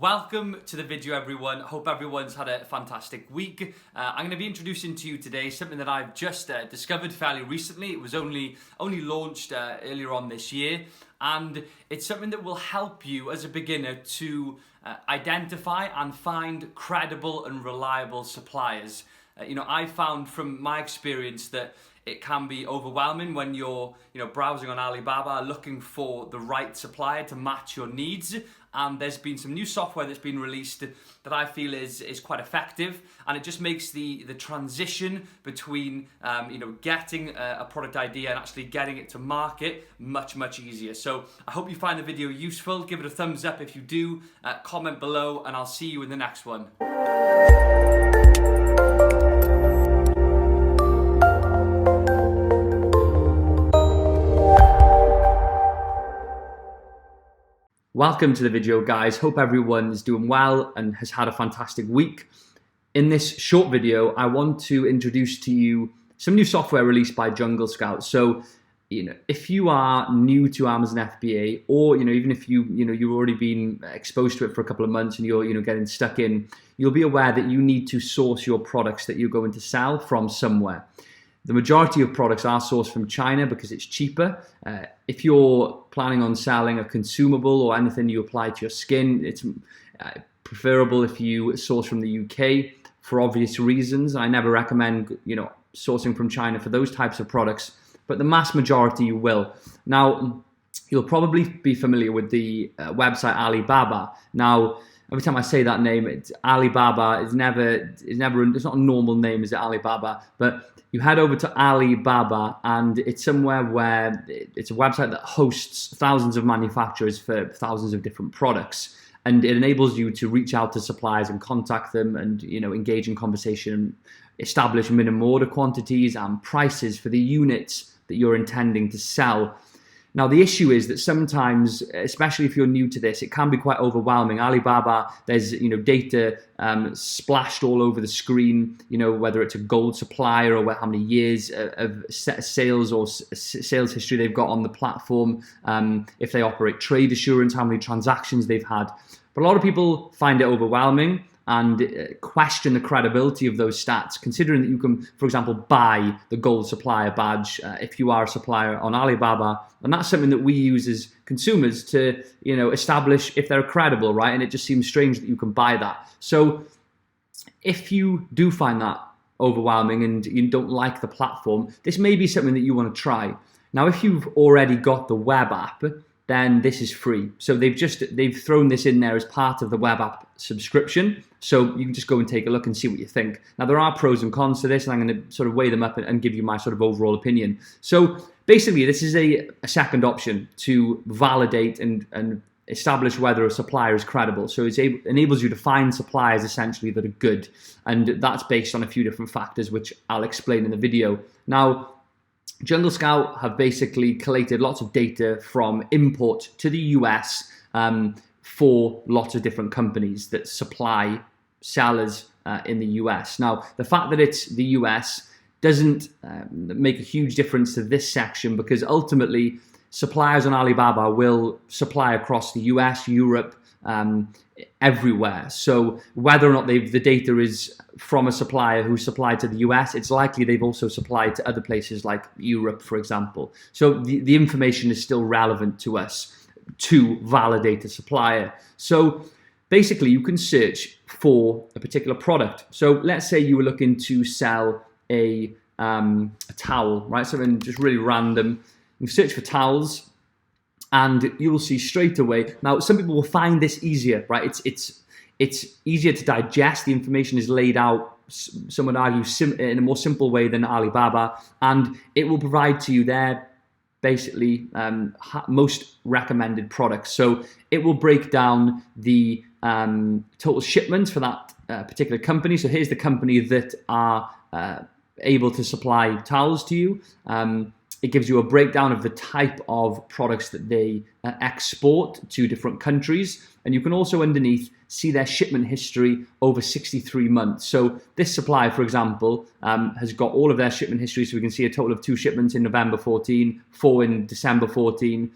Welcome to the video, everyone. Hope everyone's had a fantastic week. I'm going to be introducing to you today something that I've just discovered fairly recently. It was only launched earlier on this year, and it's something that will help you as a beginner to identify and find credible and reliable suppliers. I found from my experience that it can be overwhelming when you're browsing on Alibaba looking for the right supplier to match your needs. And there's been some new software that's been released that I feel is quite effective, and it just makes the transition between getting a product idea and actually getting it to market much easier. So I hope you find the video useful. Give it a thumbs up if you do, comment below, and I'll see you in the next one. Welcome to the video, guys. Hope everyone is doing well and has had a fantastic week. In this short video, I want to introduce to you some new software released by Jungle Scout. So, if you are new to Amazon FBA, or even if you've already been exposed to it for a couple of months and you're getting stuck in, you'll be aware that you need to source your products that you're going to sell from somewhere. The majority of products are sourced from China because it's cheaper. If you're planning on selling a consumable or anything you apply to your skin, it's preferable if you source from the UK for obvious reasons. I never recommend sourcing from China for those types of products, but the mass majority you will. Now, you'll probably be familiar with the website Alibaba. Now, every time I say that name, it's Alibaba. It's not a normal name, is it, Alibaba? But you head over to Alibaba, and it's somewhere where it's a website that hosts thousands of manufacturers for thousands of different products, and it enables you to reach out to suppliers and contact them, and engage in conversation, establish minimum order quantities and prices for the units that you're intending to sell. Now, the issue is that sometimes, especially if you're new to this, it can be quite overwhelming. Alibaba, there's data splashed all over the screen, whether it's a gold supplier or how many years of sales or sales history they've got on the platform, if they operate trade assurance, how many transactions they've had. But a lot of people find it overwhelming and question the credibility of those stats, considering that you can, for example, buy the gold supplier badge if you are a supplier on Alibaba, and that's something that we use as consumers to establish if they're credible, right? And it just seems strange that you can buy that. So if you do find that overwhelming and you don't like the platform, this may be something that you want to try. Now, if you've already got the web app, then this is free. So they've thrown this in there as part of the web app subscription. So you can just go and take a look and see what you think. Now, there are pros and cons to this, and I'm going to sort of weigh them up and give you my sort of overall opinion. So basically, this is a second option to validate and establish whether a supplier is credible. So it enables you to find suppliers essentially that are good. And that's based on a few different factors, which I'll explain in the video. Now, Jungle Scout have basically collated lots of data from import to the US for lots of different companies that supply sellers in the US. Now, the fact that it's the US doesn't make a huge difference to this section, because ultimately suppliers on Alibaba will supply across the US, Europe, everywhere. So whether or not the data is from a supplier who supplied to the US, it's likely they've also supplied to other places like Europe, for example. So the information is still relevant to us to validate a supplier. So basically, you can search for a particular product. So let's say you were looking to sell a towel, right? Something just really random. You search for towels, and you will see straight away. Now, some people will find this easier, right? It's easier to digest. The information is laid out, some would argue, in a more simple way than Alibaba, and it will provide to you their basically most recommended products. So it will break down the total shipments for that particular company. So here's the company that are able to supply towels to you. It gives you a breakdown of the type of products that they export to different countries. And you can also underneath see their shipment history over 63 months. So this supplier, for example, has got all of their shipment history. So we can see a total of 2 shipments in November 14, 4 in December 14,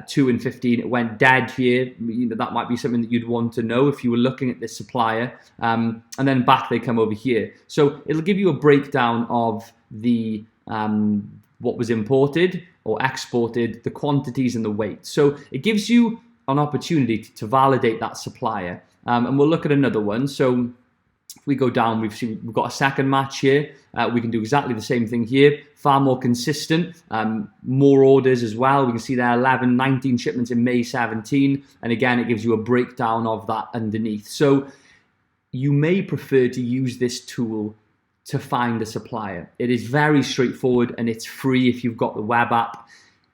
2 in 15. It went dead here. You know, that might be something that you'd want to know if you were looking at this supplier. And then back they come over here. So it'll give you a breakdown of the what was imported or exported, the quantities and the weight. So it gives you an opportunity to validate that supplier. And we'll look at another one. So if we go down, we've got a second match here. We can do exactly the same thing here. Far more consistent, more orders as well. We can see there 11, 19 shipments in May 17. And again, it gives you a breakdown of that underneath. So you may prefer to use this tool to find a supplier. It is very straightforward and it's free if you've got the web app.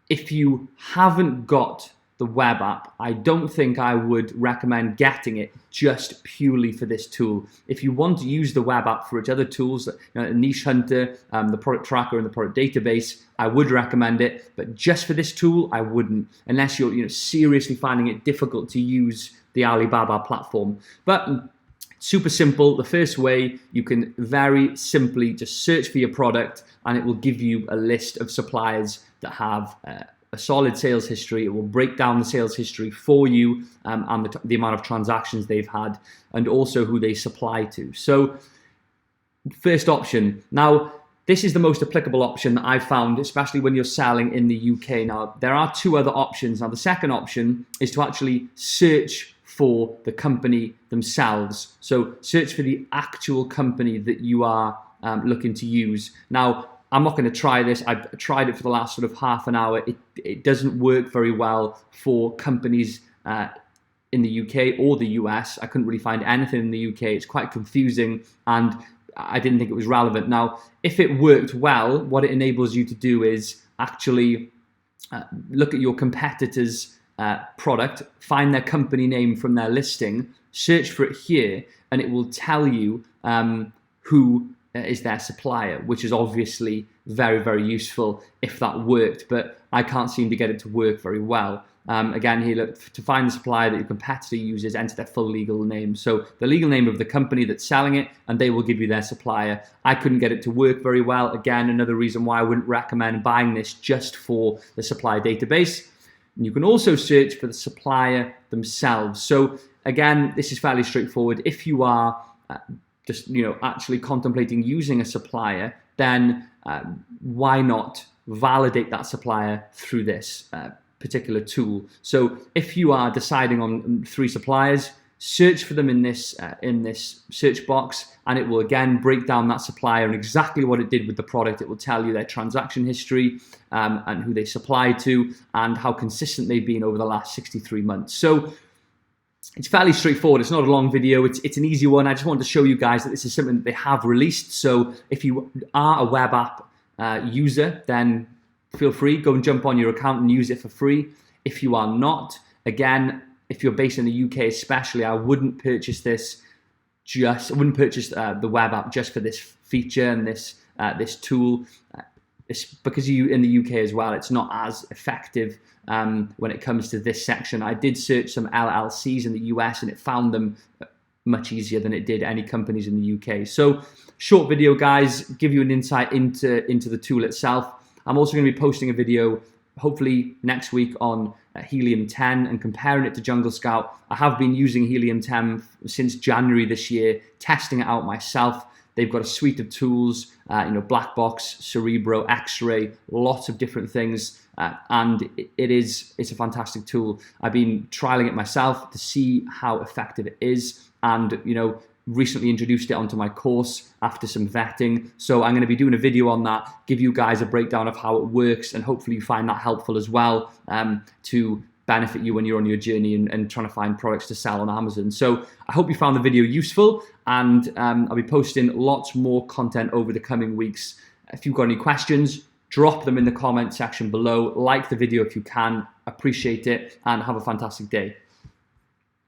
If you haven't got the web app, I don't think I would recommend getting it just purely for this tool. If you want to use the web app for its other tools, Niche Hunter, the product tracker and the product database, I would recommend it, but just for this tool, I wouldn't, unless you're seriously finding it difficult to use the Alibaba platform. But super simple. The first way, you can very simply just search for your product and it will give you a list of suppliers that have a solid sales history. It will break down the sales history for you and the amount of transactions they've had and also who they supply to. So first option. Now, this is the most applicable option that I've found, especially when you're selling in the UK. Now, there are 2 other options. Now, the second option is to actually search for the company themselves. So search for the actual company that you are looking to use. Now, I'm not going to try this. I've tried it for the last sort of half an hour. It doesn't work very well for companies in the UK or the US. I couldn't really find anything in the UK. It's quite confusing and I didn't think it was relevant. Now, if it worked well, what it enables you to do is actually look at your competitors' product, find their company name from their listing, search for it here, and it will tell you who is their supplier, which is obviously very, very useful if that worked, but I can't seem to get it to work very well. Again, here, look, to find the supplier that your competitor uses, enter their full legal name. So the legal name of the company that's selling it, and they will give you their supplier. I couldn't get it to work very well. Again, another reason why I wouldn't recommend buying this just for the supplier database. And you can also search for the supplier themselves. So again, this is fairly straightforward. If you are just actually contemplating using a supplier, then why not validate that supplier through this particular tool? So if you are deciding on 3 suppliers, search for them in this search box, and it will again break down that supplier and exactly what it did with the product. It will tell you their transaction history and who they supply to and how consistent they've been over the last 63 months. So it's fairly straightforward. It's not a long video. It's an easy one. I just wanted to show you guys that this is something that they have released. So if you are a web app user, then feel free, go and jump on your account and use it for free. If you are not, again, if you're based in the UK especially, I wouldn't purchase this. I wouldn't purchase the web app just for this feature and this tool. It's because in the UK as well, it's not as effective when it comes to this section. I did search some LLCs in the US and it found them much easier than it did any companies in the UK. So short video, guys, give you an insight into the tool itself. I'm also going to be posting a video hopefully next week on Helium 10 and comparing it to Jungle Scout. I have been using Helium 10 since January this year, testing it out myself. They've got a suite of tools, Black Box, Cerebro, X-Ray, lots of different things, and it's a fantastic tool. I've been trialing it myself to see how effective it is, and recently introduced it onto my course after some vetting. So I'm going to be doing a video on that, give you guys a breakdown of how it works, and hopefully you find that helpful as well to benefit you when you're on your journey and trying to find products to sell on Amazon. So I hope you found the video useful, and I'll be posting lots more content over the coming weeks. If you've got any questions, drop them in the comment section below. Like the video if you can, appreciate it, and have a fantastic day.